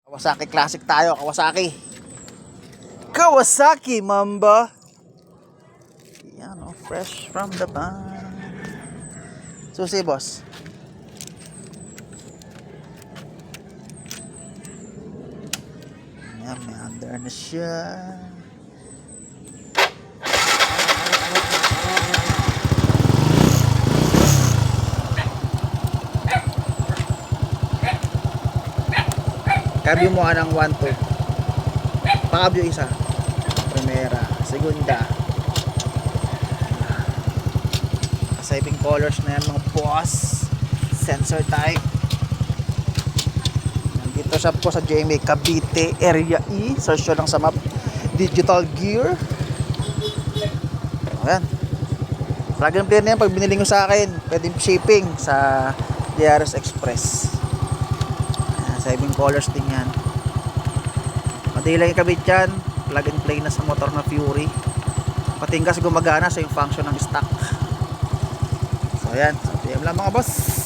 Kawasaki Classic tayo, Kawasaki Mamba. Yan o, fresh from the pan. Susi boss. Yan, may under na siya. Cambio mo ng 1-2. Pakabyo isa. Primera, segunda. Saving colors na yan mga boss. Sensor type. Nandito siya po sa GMA Cavite Area E. Search nyo lang sa map. Digital gear. Ayan. Plug and play na yan. Pag binili nyo sa akin, pwedeng shipping sa DRS Express. Saving colors din yan. Madali lang ikabit yan. Plug and play na sa motor na Fury. Patingkas gumagana sa yung function ng stock. So yan, PM lang mga boss.